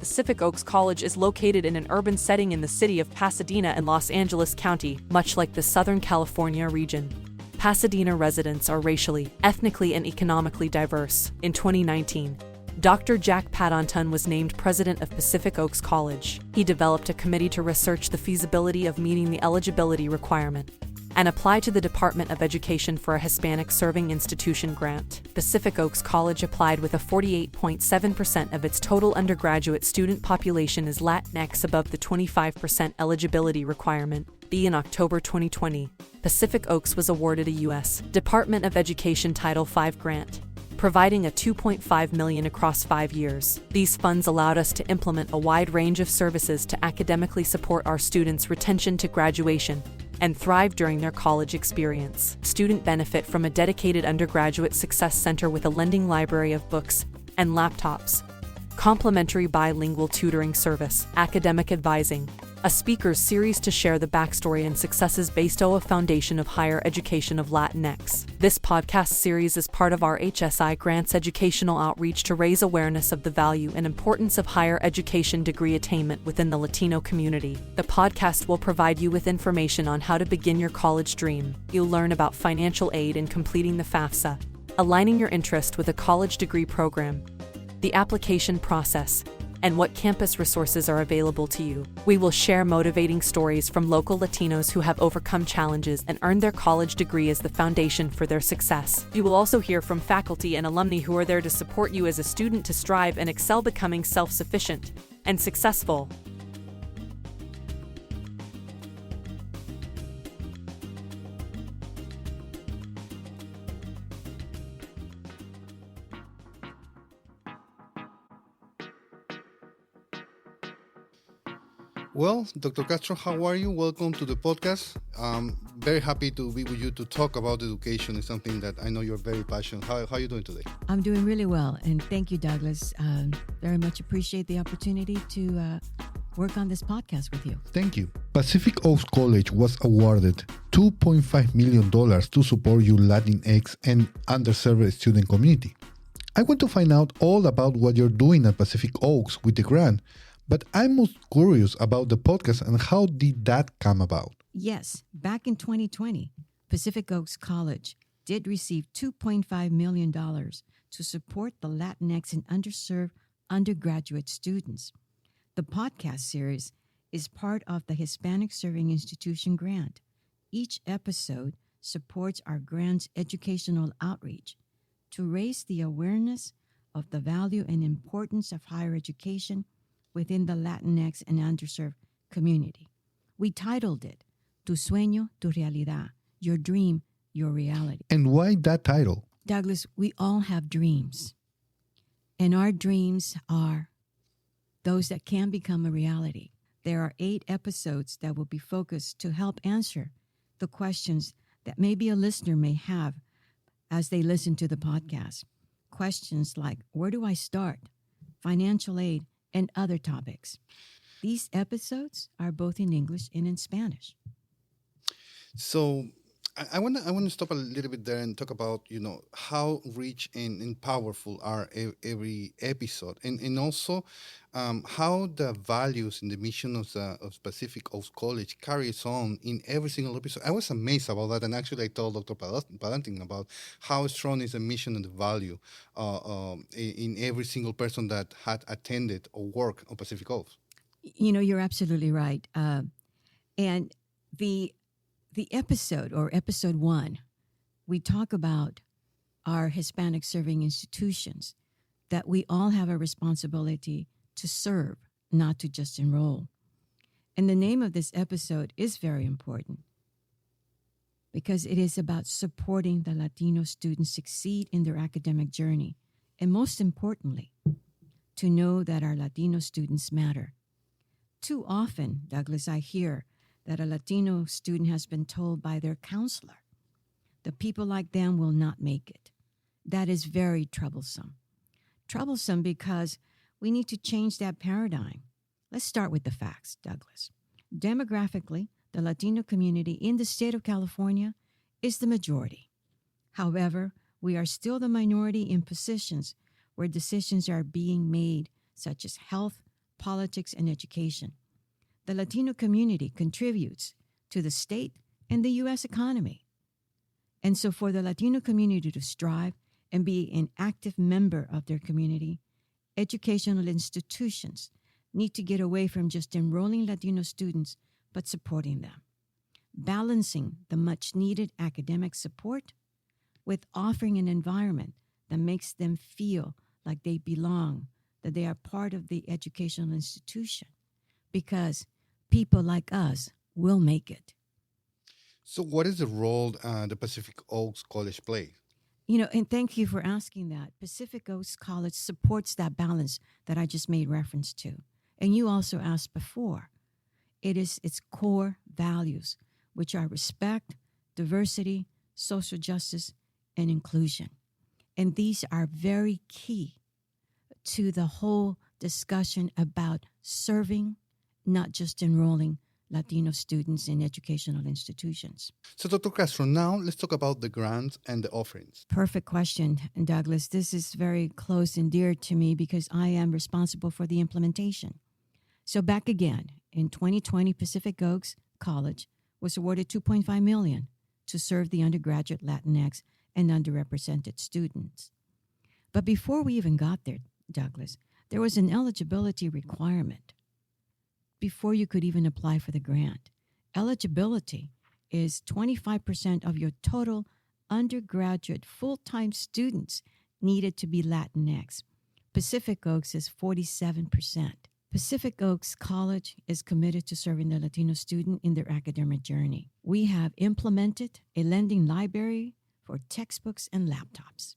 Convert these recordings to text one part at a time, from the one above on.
Pacific Oaks College is located in an urban setting in the city of Pasadena and Los Angeles County, much like the Southern California region. Pasadena residents are racially, ethnically, and economically diverse. In 2019, Dr. Jack Paddington was named president of Pacific Oaks College. He developed a committee to research the feasibility of meeting the eligibility requirement and apply to the Department of Education for a Hispanic Serving Institution grant. Pacific Oaks College applied with a 48.7% of its total undergraduate student population is Latinx above the 25% eligibility requirement. In October 2020, Pacific Oaks was awarded a U.S. Department of Education Title V grant, providing a $2.5 million across 5 years. These funds allowed us to implement a wide range of services to academically support our students' retention to graduation and thrive during their college experience. Students benefit from a dedicated undergraduate success center with a lending library of books and laptops, complimentary bilingual tutoring service, academic advising, a speakers series to share the backstory and successes based on a foundation of higher education of Latinx. This podcast series is part of our HSI Grants educational outreach to raise awareness of the value and importance of higher education degree attainment within the Latino community. The podcast will provide you with information on how to begin your college dream. You'll learn about financial aid in completing the FAFSA, aligning your interest with a college degree program, the application process, and what campus resources are available to you. We will share motivating stories from local Latinos who have overcome challenges and earned their college degree as the foundation for their success. You will also hear from faculty and alumni who are there to support you as a student to strive and excel, becoming self-sufficient and successful. Well, Dr. Castro, how are you? Welcome to the podcast. Very happy to be with you to talk about education. It's something that I know you're very passionate. How are you doing today? I'm doing really well, and thank you, Douglas. Very much appreciate the opportunity to work on this podcast with you. Thank you. Pacific Oaks College was awarded $2.5 million to support your Latinx and underserved student community. I want to find out all about what you're doing at Pacific Oaks with the grant, but I'm most curious about the podcast and how did that come about? Yes, back in 2020, Pacific Oaks College did receive $2.5 million to support the Latinx and underserved undergraduate students. The podcast series is part of the Hispanic Serving Institution grant. Each episode supports our grant's educational outreach to raise the awareness of the value and importance of higher education within the Latinx and underserved community. We titled it, Tu Sueño, Tu Realidad, Your Dream, Your Reality. And why that title? Douglas, we all have dreams. And our dreams are those that can become a reality. There are 8 episodes that will be focused to help answer the questions that maybe a listener may have as they listen to the podcast. Questions like, where do I start? Financial aid, and other topics. These episodes are both in English and in Spanish. So I want to stop a little bit there and talk about, how rich and powerful are every episode, and also how the values and the mission of Pacific Oaks College carries on in every single episode. I was amazed about that, and actually I told Dr. Paddington about how strong is the mission and the value in every single person that had attended or worked on Pacific Oaks. You're absolutely right. And the episode, or episode 1, we talk about our Hispanic Serving Institutions, that we all have a responsibility to serve, not to just enroll. And the name of this episode is very important because it is about supporting the Latino students succeed in their academic journey. And most importantly, to know that our Latino students matter. Too often, Douglas, I hear that a Latino student has been told by their counselor that people like them will not make it. That is very troublesome. Troublesome because we need to change that paradigm. Let's start with the facts, Douglas. Demographically, the Latino community in the state of California is the majority. However, we are still the minority in positions where decisions are being made, such as health, politics, and education. The Latino community contributes to the state and the U.S. economy. And so for the Latino community to strive and be an active member of their community, educational institutions need to get away from just enrolling Latino students, but supporting them, balancing the much-needed academic support with offering an environment that makes them feel like they belong, that they are part of the educational institution, because people like us will make it. So, what is the role the Pacific Oaks College plays? And thank you for asking that. Pacific Oaks College supports that balance that I just made reference to. And you also asked before. It is its core values, which are respect, diversity, social justice, and inclusion. And these are very key to the whole discussion about serving, not just enrolling Latino students in educational institutions. So, Dr. Castro, now let's talk about the grants and the offerings. Perfect question, Douglas. This is very close and dear to me because I am responsible for the implementation. So back again, in 2020, Pacific Oaks College was awarded $2.5 million to serve the undergraduate Latinx and underrepresented students. But before we even got there, Douglas, there was an eligibility requirement before you could even apply for the grant. Eligibility is 25% of your total undergraduate full-time students needed to be Latinx. Pacific Oaks is 47%. Pacific Oaks College is committed to serving the Latino student in their academic journey. We have implemented a lending library for textbooks and laptops,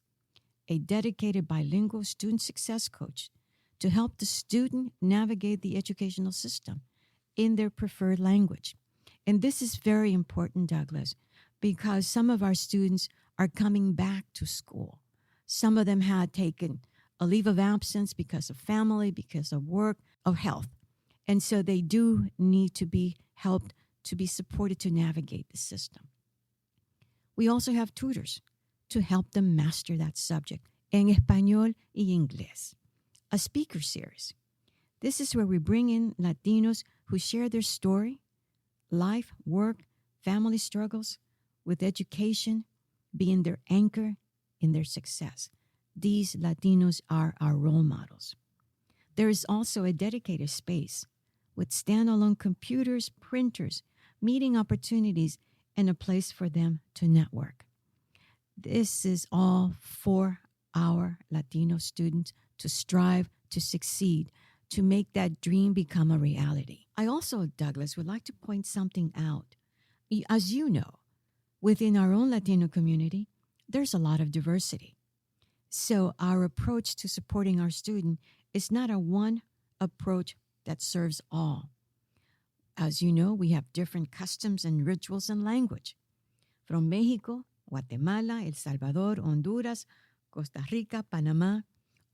a dedicated bilingual student success coach to help the student navigate the educational system in their preferred language. And this is very important, Douglas, because some of our students are coming back to school. Some of them had taken a leave of absence because of family, because of work, of health. And so they do need to be helped, to be supported to navigate the system. We also have tutors to help them master that subject en español y inglés. A speaker series. This is where we bring in Latinos who share their story, life, work, family struggles, with education being their anchor in their success. These Latinos are our role models. There is also a dedicated space with standalone computers, printers, meeting opportunities, and a place for them to network. This is all for our Latino students to strive, to succeed, to make that dream become a reality. I also, Douglas, would like to point something out. As you know, within our own Latino community, there's a lot of diversity. So our approach to supporting our student is not a one approach that serves all. As you know, we have different customs and rituals and language. From Mexico, Guatemala, El Salvador, Honduras, Costa Rica, Panama,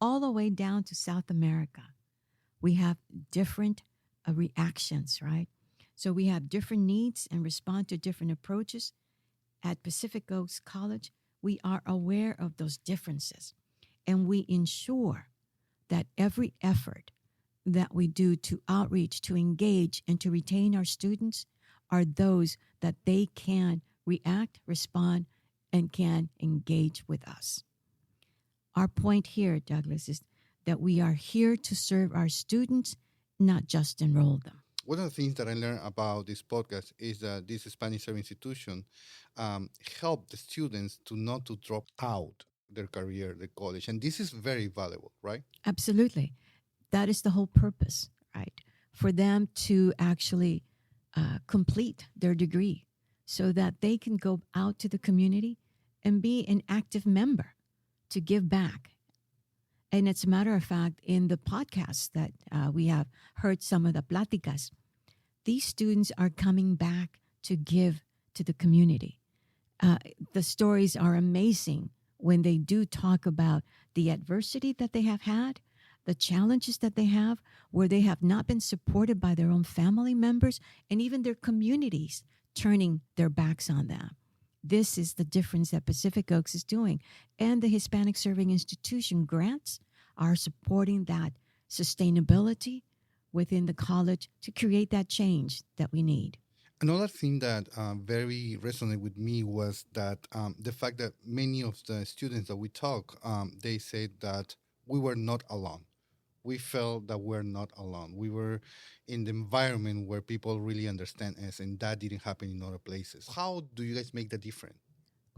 all the way down to South America. We have different reactions, right? So we have different needs and respond to different approaches. At Pacific Oaks College, we are aware of those differences, and we ensure that every effort that we do to outreach, to engage, and to retain our students are those that they can react, respond, and can engage with us. Our point here, Douglas, is that we are here to serve our students, not just enroll them. One of the things that I learned about this podcast is that this Hispanic Serving Institution help the students not to drop out their career, the college. And this is very valuable, right? Absolutely. That is the whole purpose, right? For them to actually complete their degree so that they can go out to the community and be an active member to give back. And it's a matter of fact, in the podcast that we have heard some of the pláticas, these students are coming back to give to the community. The stories are amazing when they do talk about the adversity that they have had, the challenges that they have, where they have not been supported by their own family members and even their communities turning their backs on them. This is the difference that Pacific Oaks is doing. And the Hispanic Serving Institution grants are supporting that sustainability within the college to create that change that we need. Another thing that very resonated with me was that the fact that many of the students that we talk, they said that we were not alone. We felt that we're not alone. We were in the environment where people really understand us, and that didn't happen in other places. How do you guys make that different?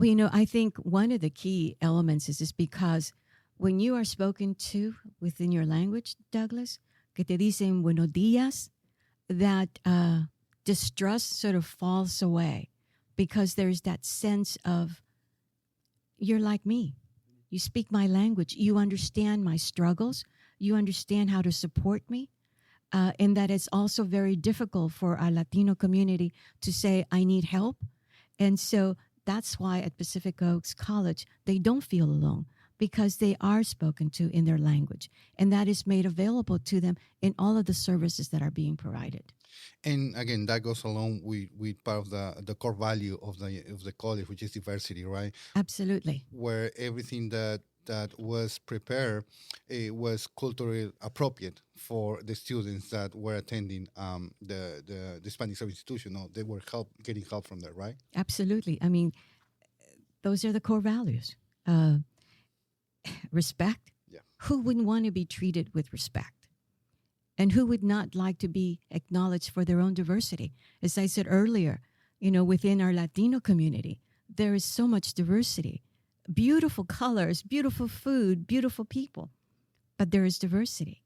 Well, I think one of the key elements is because when you are spoken to within your language, Douglas, que te dicen buenos días, that distrust sort of falls away because there's that sense of you're like me. You speak my language. You understand my struggles. You understand how to support me. And that it's also very difficult for our Latino community to say, I need help. And so that's why at Pacific Oaks College, they don't feel alone because they are spoken to in their language. And that is made available to them in all of the services that are being provided. And again, that goes along with part of the core value of the college, which is diversity, right? Absolutely. Where everything that was prepared was culturally appropriate for the students that were attending the Hispanic Serving Institution. No, they were getting help from there, right? Absolutely. I mean, those are the core values. Respect. Yeah. Who wouldn't want to be treated with respect? And who would not like to be acknowledged for their own diversity? As I said earlier, within our Latino community, there is so much diversity. Beautiful colors, beautiful food, beautiful people. But there is diversity.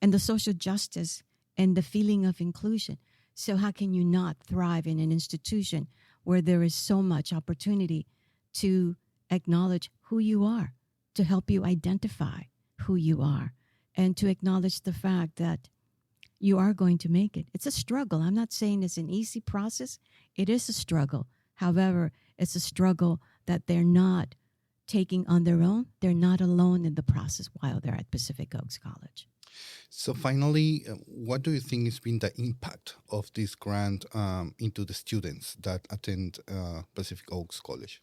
And the social justice and the feeling of inclusion. So how can you not thrive in an institution where there is so much opportunity to acknowledge who you are, to help you identify who you are, and to acknowledge the fact that you are going to make it. It's a struggle. I'm not saying it's an easy process. It is a struggle. However, it's a struggle that they're not taking on their own. They're not alone in the process while they're at Pacific Oaks College. So finally, what do you think has been the impact of this grant into the students that attend Pacific Oaks College?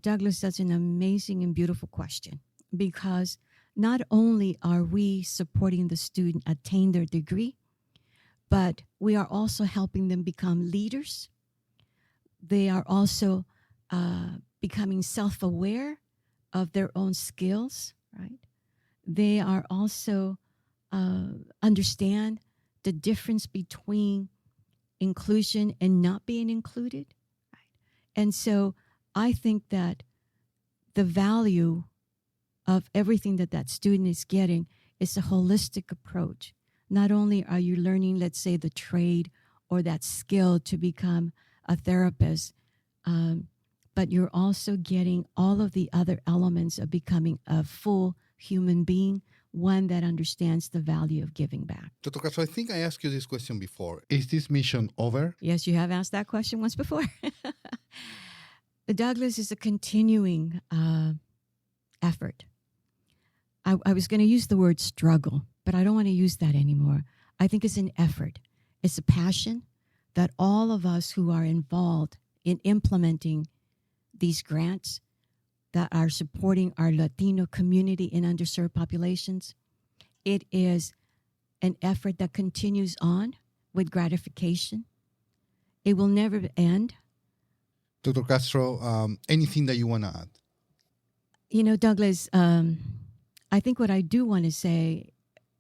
Douglas, that's an amazing and beautiful question because not only are we supporting the student attain their degree, but we are also helping them become leaders. They are also becoming self-aware of their own skills, right? They are also understand the difference between inclusion and not being included, right? And so I think that the value of everything that student is getting is a holistic approach. Not only are you learning, let's say, the trade or that skill to become a therapist, but you're also getting all of the other elements of becoming a full human being, one that understands the value of giving back. Dr. Castro, I think I asked you this question before. Is this mission over? Yes, you have asked that question once before. Douglas, is a continuing effort. I was going to use the word struggle, but I don't want to use that anymore. I think it's an effort. It's a passion that all of us who are involved in implementing these grants that are supporting our Latino community in underserved populations, it is an effort that continues on with gratification. It will never end. Dr. Castro, anything that you want to add? Douglas, I think what I do want to say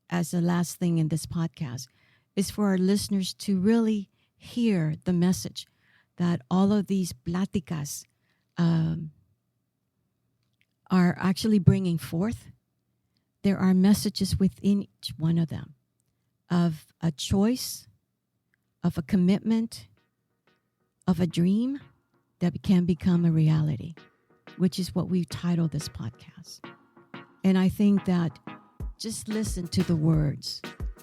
as the last thing in this podcast is for our listeners to really hear the message that all of these pláticas are actually bringing forth. There are messages within each one of them of a choice, of a commitment, of a dream that can become a reality, which is what we've titled this podcast. And I think that just listen to the words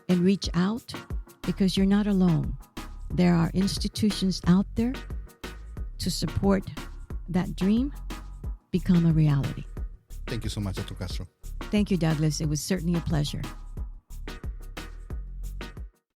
and reach out because you're not alone. There are institutions out there to support that dream become a reality. Thank you so much, Dr. Castro. Thank you, Douglas. It was certainly a pleasure.